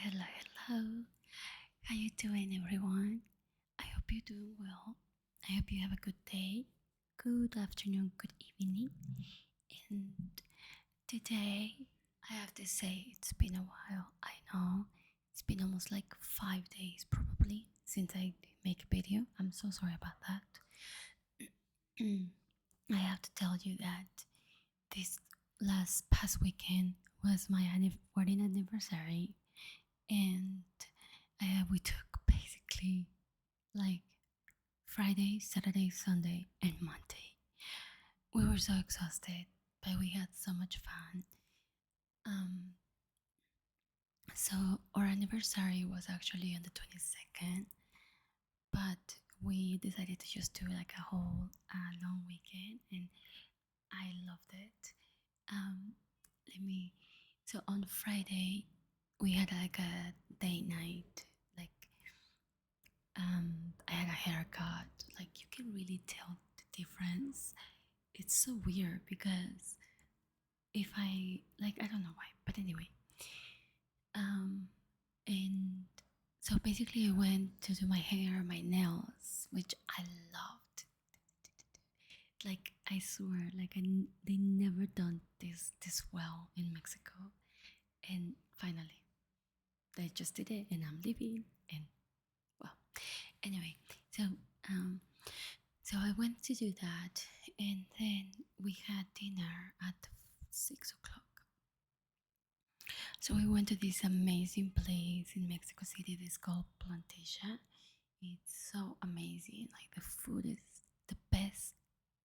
hello. How you doing, everyone? I hope you're doing well. I hope you have a good day, good afternoon, good evening. And today, I have to say, it's been a while. I know it's been almost like 5 days, probably, since I make a video. I'm so sorry about that. I have to tell you that this last past weekend was my wedding anniversary, and we took basically like Friday, Saturday, Sunday, and Monday. We were so exhausted, but we had so much fun. Um, so our anniversary was actually on the 22nd, but we decided to just do like a whole long weekend, and I loved it. Um, let me. So on Friday, we had like a date night, like I had a haircut. Like you can really tell the difference. It's so weird because if I don't know why, but anyway. Um, and so basically, I went to do my hair, my nails, which I loved. Like I swear, they never done this well in Mexico, and finally, they just did it, and I'm leaving, and well, anyway, so um, so I went to do that, and then we had dinner at 6 o'clock. So we went to this amazing place in Mexico City. It's called Plantation. It's so amazing. Like the food is the best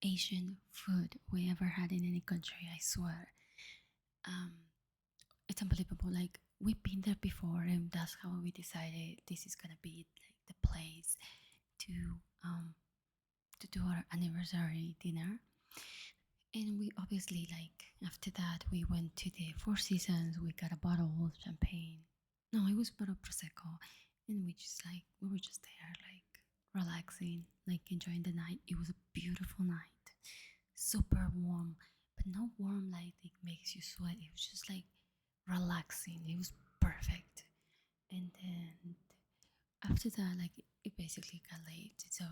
Asian food we ever had in any country. I swear. Um, it's unbelievable. Like we've been there before, and that's how we decided this is gonna be like the place to um to do our anniversary dinner. And we obviously like after that we went to the Four Seasons. We got a bottle of champagne. No, it was a bottle of prosecco, and we were just there like relaxing, like enjoying the night. It was a beautiful night, super warm, but not warm like it makes you sweat. It was just like relaxing. It was perfect. And then after that, like it basically got late, so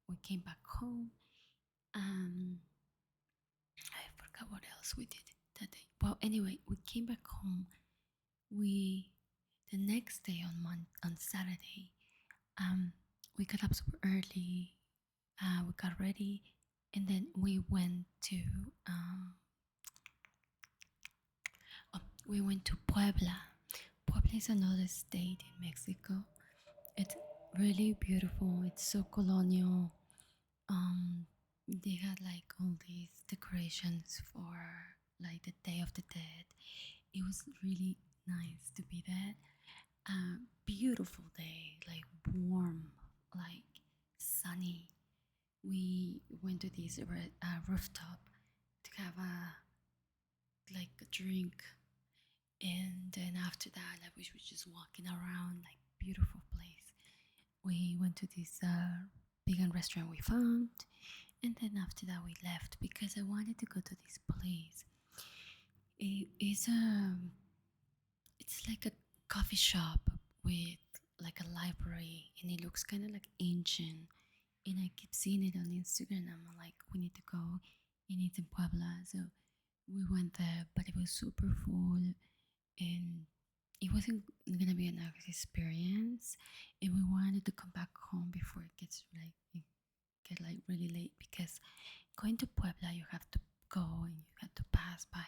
we came back home. Um, I forgot what else we did that day. Well, anyway, we came back home. We the next day on Saturday, um, we got up super early. We got ready, and then we went to oh, we went to Puebla. Puebla is another state in Mexico. It's really beautiful. It's so colonial. Um, they had like all these decorations for like the Day of the Dead. It was really nice to be there. Beautiful day, like warm, like sunny. We went to this rooftop to have a drink, and then after that, like we were just walking around, like beautiful place. We went to this vegan restaurant we found, and then after that we left because I wanted to go to this place. It's like a coffee shop with like a library, and it looks kind of like ancient. And I keep seeing it on Instagram. I'm like, we need to go, and it's in Puebla. So we went there, but it was super full, and it wasn't gonna be a nice experience. And we wanted to come back home before it get like really late because going to Puebla, you have to go and you have to pass by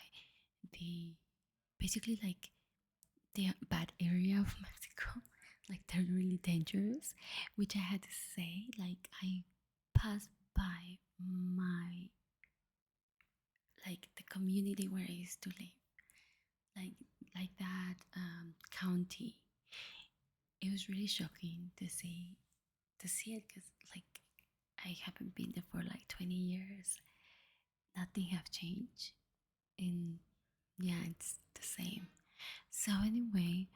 the basically like the bad area of Mexico. Like they're really dangerous, which I had to say. Like I passed by my like the community where I used to live, like that county. It was really shocking to see it because like I haven't been there for like 20 years. Nothing have changed, and yeah, it's the same. So anyway,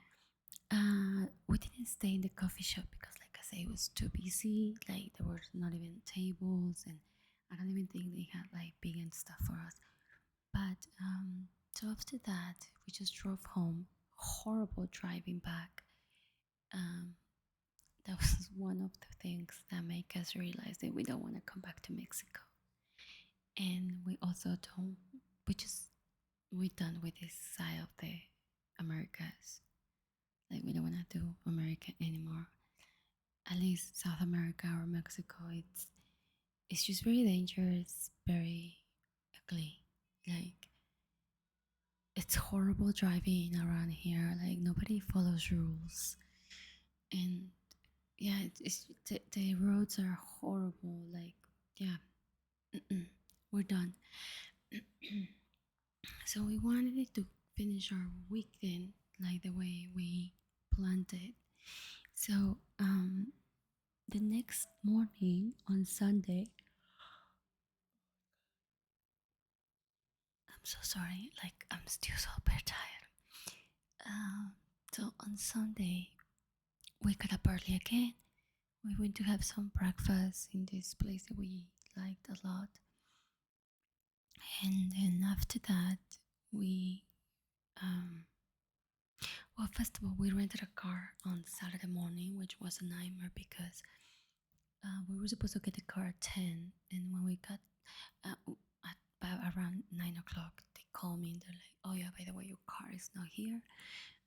we didn't stay in the coffee shop because, like I say, it was too busy. Like there were not even tables, and I don't even think they had like vegan stuff for us. But so after that, we just drove home. horrible driving back. Um, that was one of the things that make us realize that we don't want to come back to Mexico. And we also don't, we just, we're done with this side of the Americas. Like, we don't want to do America anymore. At least South America or Mexico, it's just very dangerous, very ugly. Like, it's horrible driving around here. Like, nobody follows rules, and yeah, the roads are horrible. Like, yeah, we're done. So we wanted to finish our weekend like the way we planned it. So the next morning on Sunday, I'm so sorry. Like, I'm still so very tired. So on Sunday we got up early again. We went to have some breakfast in this place that we liked a lot. And then after that, we, um, well, first of all, we rented a car on Saturday morning, which was a nightmare because we were supposed to get the car at 10. And when we got at about around 9 o'clock, they called me and they're like, oh, yeah, by the way, your car is not here.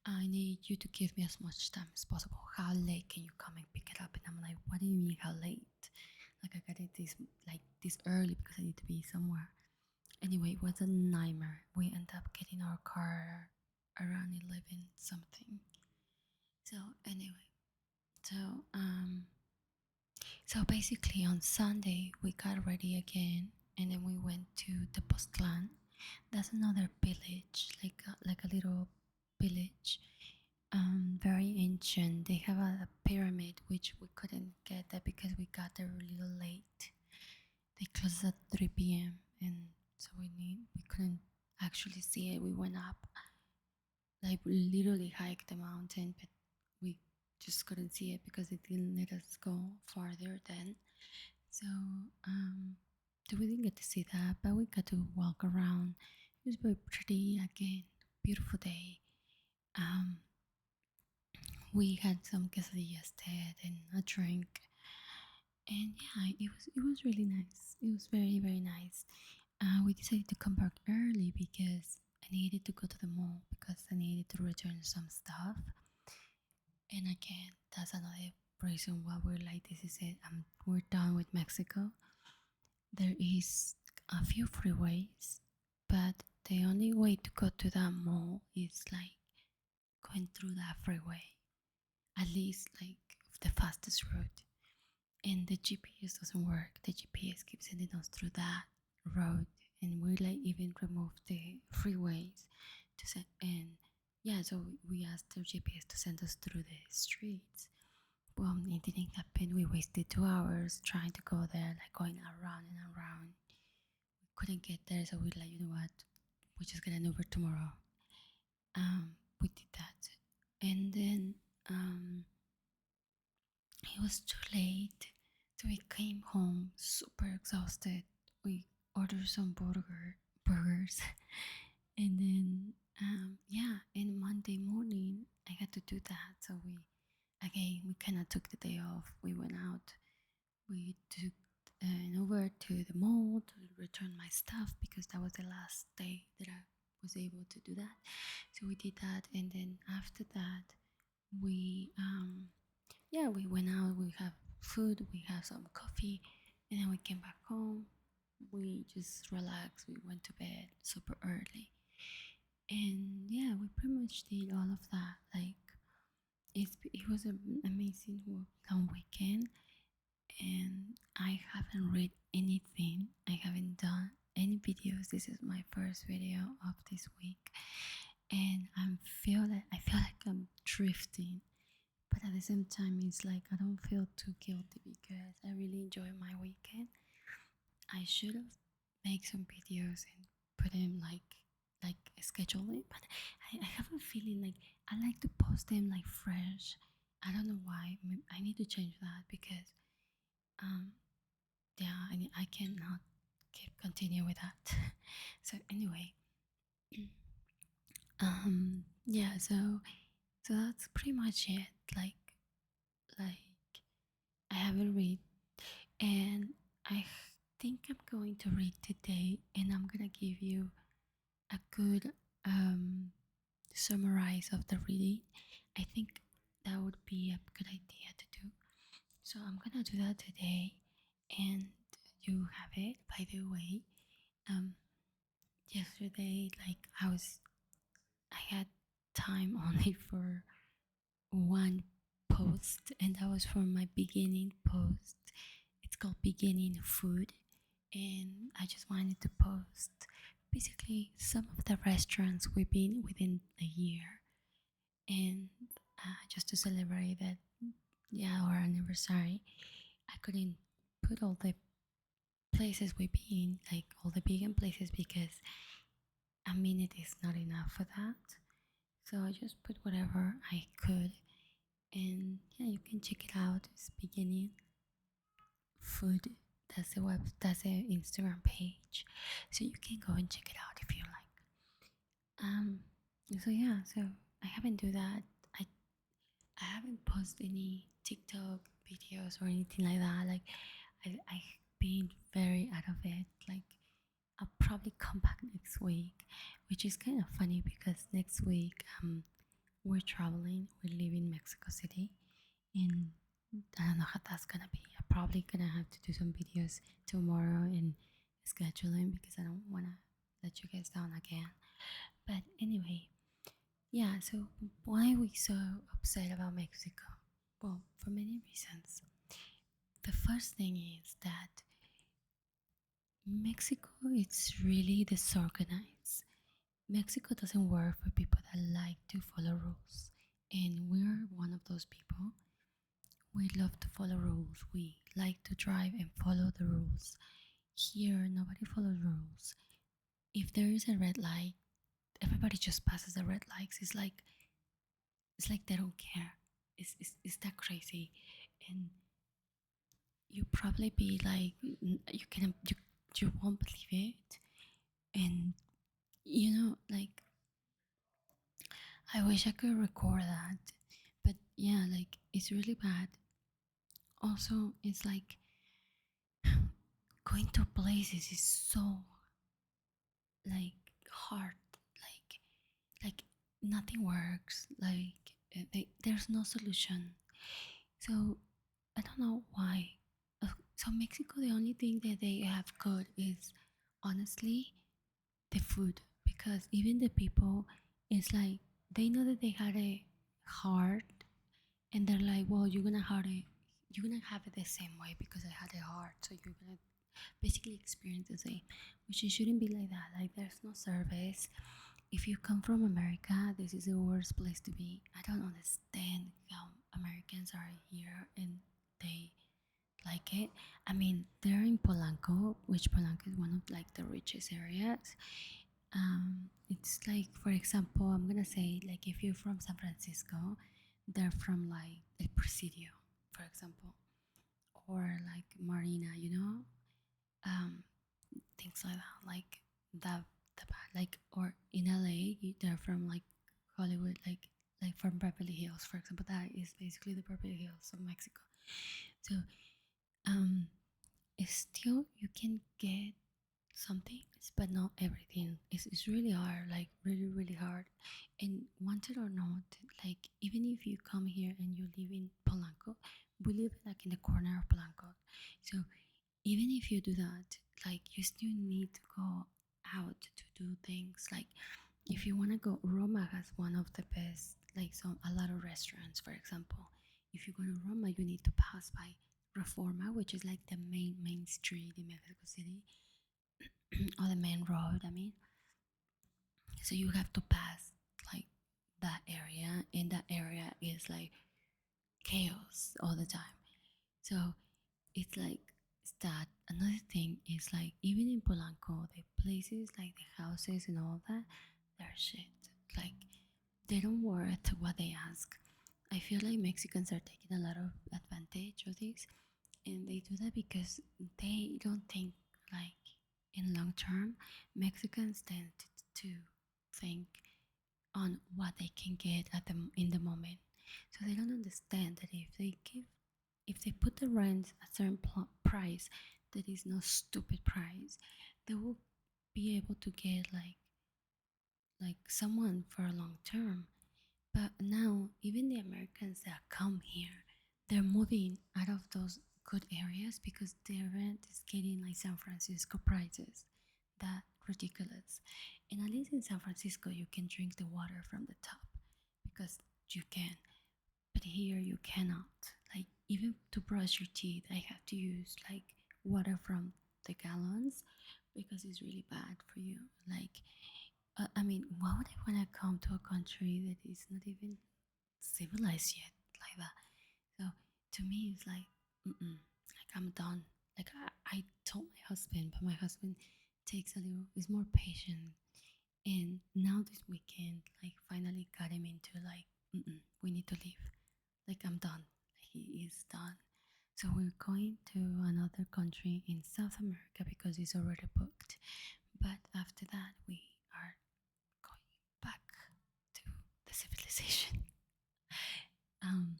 I need you to give me as much time as possible. How late can you come and pick it up? And I'm like, what do you mean, how late? Like, I got it this early because I need to be somewhere. Anyway, it was a nightmare. We ended up getting our car around 11 something. So anyway, so so basically on Sunday we got ready again, and then we went to Tepoztlan. That's another village, like a little village, very ancient. They have a pyramid which we couldn't get there because we got there a little late. They closed at 3 p.m. and so we couldn't actually see it. We went up, like, we literally hiked the mountain, but we just couldn't see it because it didn't let us go farther then. So we didn't get to see that, but we got to walk around. It was very pretty again, beautiful day. Um, we had some quesadillas instead and a drink, and yeah, it was really nice. It was very very nice. We decided to come back early because I needed to go to the mall because I needed to return some stuff. And again, that's another reason why we're like, this is it. We're done with Mexico. There is a few freeways, but the only way to go to that mall is like going through that freeway, at least like the fastest route. And the GPS doesn't work. The GPS keeps sending us through that road, and we like even removed the freeways to send. And yeah, so we asked the GPS to send us through the streets. Well, it didn't happen. We wasted 2 hours trying to go there, like going around and around. We couldn't get there, so we like, you know what? We just get an Uber tomorrow. We did that, and then it was too late, so we came home super exhausted. We ordered some burgers, and then yeah, and Monday morning I had to do that. So we kind of took the day off. We went out. We took an Uber to the mall to return my stuff because that was the last day that I was able to do that. So we did that, and then after that, we yeah, we went out. We have food. We have some coffee, and then we came back home. We just relaxed. We went to bed super early, and yeah, we pretty much did all of that. Like, it was an amazing long weekend, and I haven't read anything. I haven't done any videos. This is my first video of this week, and I feel like I'm drifting, but at the same time, it's like I don't feel too guilty because I really enjoy my weekend. I should have made some videos and put them like schedule it, but I have a feeling like I like to post them like fresh. I don't know why. I need to change that because um yeah, I cannot keep continue with that. So anyway, yeah, so So that's pretty much it. Like I haven't read, and I think I'm going to read today, and I'm gonna give you a good summarize of the reading. I think that would be a good idea to do. So I'm gonna do that today, and you have it. By the way, um, yesterday, I had time only for one post, and that was for my beginning post. It's called Beginning Food, and I just wanted to post basically some of the restaurants we've been within a year, and just to celebrate that, yeah, our anniversary. I couldn't put all the places we've been, like all the vegan places, because a minute is not enough for that. So I just put whatever I could, and yeah, you can check it out. It's Beginning Food. That's the web. That's the Instagram page, so you can go and check it out if you like. Um. So yeah. So I haven't do that. I I haven't posted any TikTok videos or anything like that. Like I've been very out of it. Like I'll probably come back next week, which is kind of funny because next week we're traveling. We live in Mexico City, and I don't know how that's gonna be. I'm probably gonna have to do some videos tomorrow and scheduling because I don't wanna let you guys down again. But anyway, yeah. So why are we so upset about Mexico? Well, for many reasons. The first thing is that Mexico is really disorganized. Mexico doesn't work for people that like to follow rules, and we're one of those people. We love to follow rules. We like to drive and follow the rules. Here, nobody follows rules. If there is a red light, everybody just passes the red lights. It's like they don't care. It's that crazy, and you probably be like, you won't believe it, and like I wish I could record that, but yeah, like it's really bad. Also, it's like going to places is so like hard, like like nothing works, like there's no solution. So I don't know why. So Mexico, the only thing that they have good is honestly the food, because even the people, it's like they know that they had a hard, and they're like, well, you're gonna have it the same way because I had a heart, so you're gonna basically experience the same, which it shouldn't be like that. Like there's no service. If you come from America, this is the worst place to be. I don't understand how Americans are here and they like it. I mean, they're in Polanco, which Polanco is one of like the richest areas. It's like, for example, I'm gonna say like if you're from San Francisco, they're from like El Presidio, for example, or like Marina, um, things like that, like the like, or in LA, they're from like Hollywood, like from Beverly Hills, for example. That is basically the Beverly Hills of Mexico. So um, it's still you can get some things, but not everything. It's really hard, like really, really hard. And want it or not, like even if you come here and you live in Polanco, we live like in the corner of Polanco. So even if you do that, like you still need to go out to do things. Like if you want to go, Roma has one of the best, like a lot of restaurants, for example. If you go to Roma, you need to pass by Reforma, which is like the main street in Mexico City, or the main road, I mean. So you have to pass like that area, and that area is like chaos all the time. So it's like that. Another thing is like even in Polanco, the places like the houses and all that, they're shit. Like they don't worth what they ask. I feel like Mexicans are taking a lot of advantage of this, and they do that because they don't think like in long term. Mexicans tend to think on what they can get at the in the moment. So they don't understand that if they put the rent at a certain price, that is no stupid price, they will be able to get like someone for a long term. But now even the Americans that come here, they're moving out of those good areas because their rent is getting like San Francisco prices. That ridiculous. And at least in San Francisco you can drink the water from the tap because you can. But here you cannot. Like even to brush your teeth I have to use like water from the gallons because it's really bad for you. Like I mean, why would I want to come to a country that is not even civilized yet like that? So to me, it's like, like I'm done. Like I told my husband, but my husband takes a little, is more patient. And now this weekend, like finally got him into like, we need to leave. Like I'm done. He is done. So we're going to another country in South America because it's already booked. But after that, we are going back to the civilization. Um,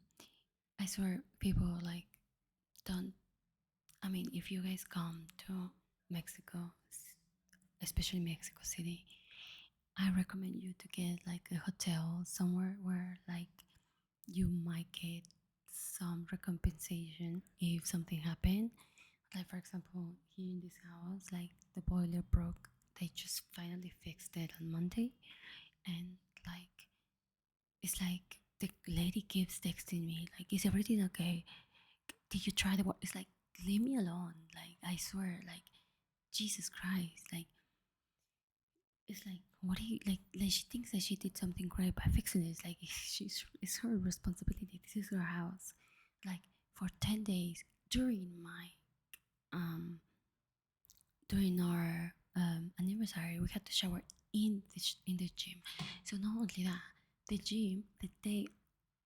I swear, people like don't. I mean, if you guys come to Mexico, especially Mexico City, I recommend you to get like a hotel somewhere where like you might get some recompensation if something happened. Like for example, here in this house, like the boiler broke. They just finally fixed it on Monday, and like it's like the lady keeps texting me like, "Is everything okay? Did you try the water?" It's like, leave me alone. Like I swear, like Jesus Christ, like it's like what do you like she thinks that she did something great by fixing it. It's like it's her responsibility. This is her house. Like for 10 days during my um during our anniversary, we had to shower in the gym. So not only that, the gym the day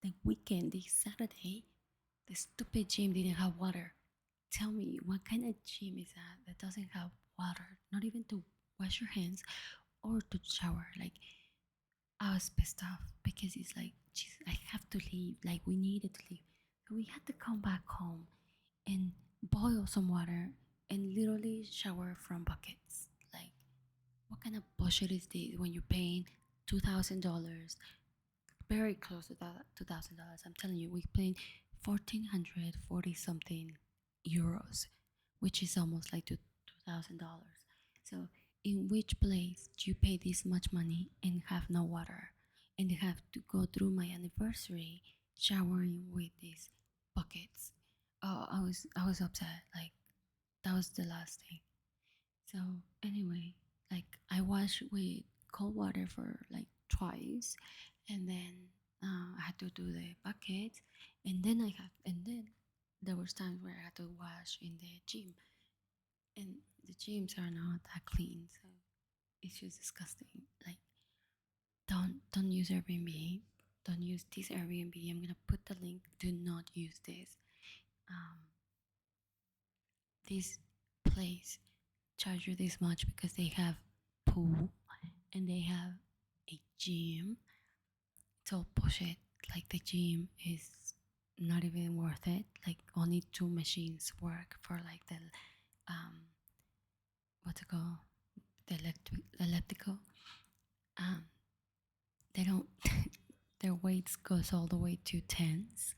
the weekend, the Saturday, the stupid gym didn't have water. Tell me, what kind of gym is that that doesn't have water? Not even to wash your hands or to shower. Like, I was pissed off because it's like, Jesus, I have to leave. Like, we needed to leave. So we had to come back home and boil some water and literally shower from buckets. Like, what kind of bullshit is this when you're paying $2,000, very close to that $2,000? I'm telling you, we're paying 1,440 something euros, which is almost like $2,000. So, in which place do you pay this much money and have no water, and you have to go through my anniversary showering with these buckets? Oh, I was upset. Like that was the last thing. So anyway, like I washed with cold water for like twice, and then I had to do the bucket, and then there was times where I had to wash in the gym, and the gyms are not that clean, so it's just disgusting. Like don't use Airbnb, don't use this Airbnb. I'm gonna put the link. Do not use this. Um, this place charge you this much because they have pool and they have a gym. So bullshit. Like the gym is not even worth it. Like only two machines work for like the um what's it called, the elliptical. Um, they don't. Their weights goes all the way to tens.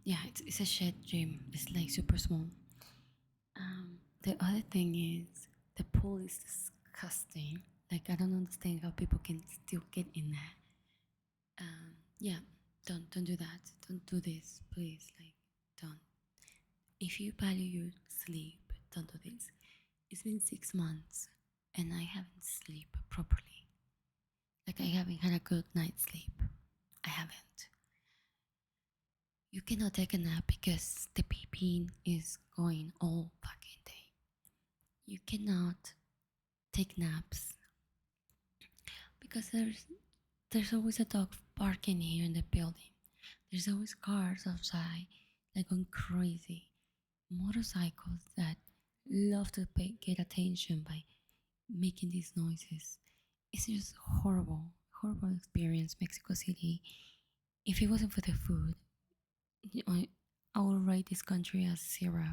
Yeah, it's a shit gym. It's like super small. The other thing is the pool is disgusting. Like I don't understand how people can still get in there. Yeah, don't do that. Don't do this, please. Like don't. If you value your sleep, don't do this. It's been 6 months and I haven't slept properly. Like I haven't had a good night's sleep. I haven't. You cannot take a nap because the peeping is going all fucking day. You cannot take naps because there's always a dog barking here in the building. There's always cars outside, like going crazy. Motorcycles that love to get attention by making these noises. it's just horrible, horrible experience. Mexico City. If it wasn't for the food, you know, I would rate this country as 0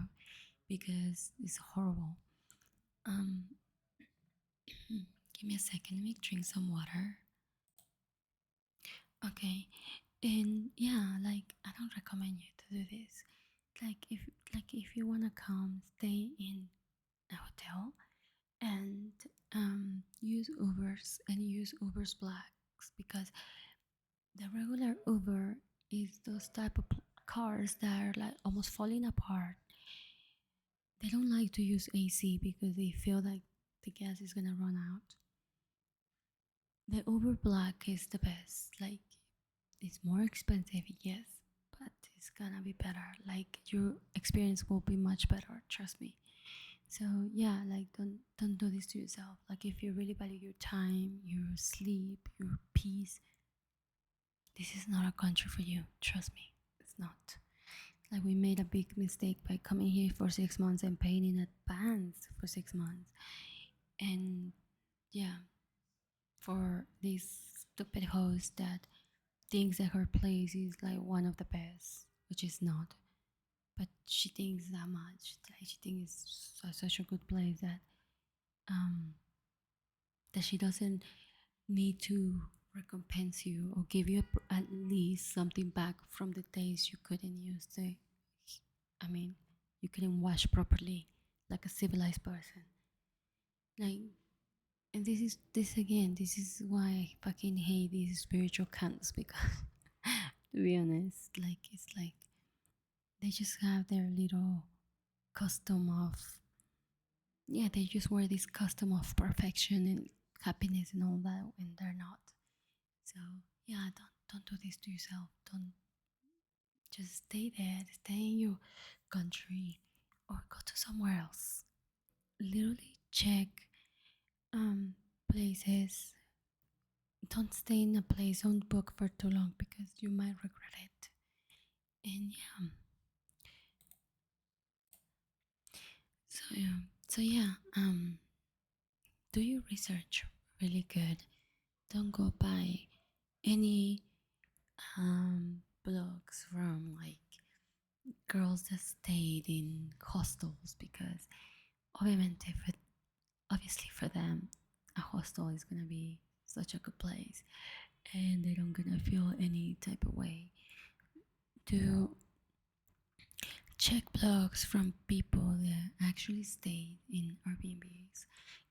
because it's horrible. Um, give me a second. Let me drink some water. Okay, and yeah, like I don't recommend you to do this. Like if you wanna come, stay in a hotel and use Ubers and use Ubers Blacks because the regular Uber is those type of cars that are like almost falling apart. They don't like to use AC because they feel like the gas is gonna run out. The Uber Black is the best. Like it's more expensive, yes, but it's gonna be better. Like your experience will be much better, trust me. So yeah, like don't do this to yourself. Like if you really value your time, your sleep, your peace, this is not a country for you. Trust me, it's not. Like we made a big mistake by coming here for 6 months and paying in advance for 6 months. And yeah, for this stupid host that thinks that her place is like one of the best, which is not. But she thinks that much. Like she thinks it's such a good place um that she doesn't need to recompense you or give you at least something back from the days you couldn't use the. I mean, you couldn't wash properly like a civilized person. Like, and this again. This is why I fucking hate these spiritual cunts because, to be honest, like it's like they just have their little custom of yeah. They just wear this custom of perfection and happiness and all that, and they're not. So yeah, don't do this to yourself. Don't just stay there, stay in your country, or go to somewhere else. Literally check um places. Don't stay in a place. Don't book for too long because you might regret it. And yeah, so yeah. Do your research really good. Don't go by any blogs from like girls that stayed in hostels because obviamente for, obviously for them a hostel is gonna be such a good place and they don't gonna feel any type of way. Do check blogs from people that actually stayed in Airbnbs.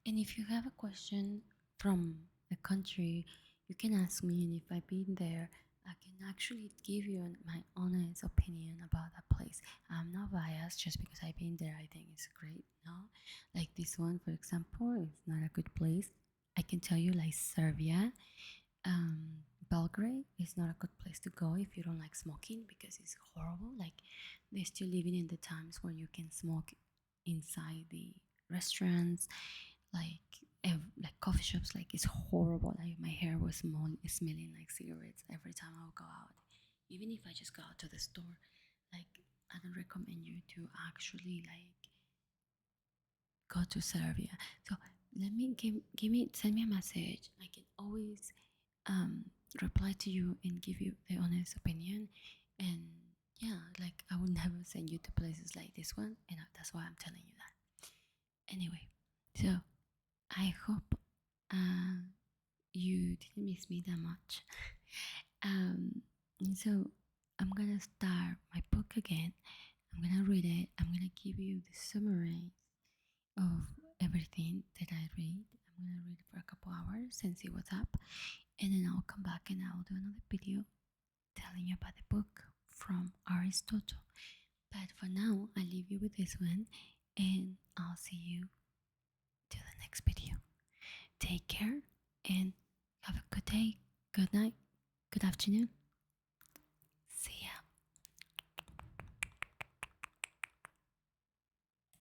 And if you have a question from a country, you can ask me, and if I've been there, I can actually give you my honest opinion about that place. I'm not biased just because I've been there. I think it's great. No, like this one, for example, it's not a good place. I can tell you, like Serbia, Belgrade is not a good place to go if you don't like smoking because it's horrible. Like they're still living in the times where you can smoke inside the restaurants, like like coffee shops. Like it's horrible. Like my hair was smelling like cigarettes every time I would go out. Even if I just go out to the store, like I don't recommend you to actually like go to Serbia. So let me give me send me a message. I can always um reply to you and give you the honest opinion. And yeah, like I would never send you to places like this one, and that's why I'm telling you that. Anyway, so I hope uh you didn't miss me that much. And so I'm gonna start my book again. I'm gonna read it. I'm gonna give you the summary of everything that I read. I'm gonna read for a couple hours and see what's up, and then I'll come back and I'll do another video telling you about the book from Aristotle. But for now, I leave you with this one, and I'll see you till the next video. Take care and have a good day, good night, good afternoon.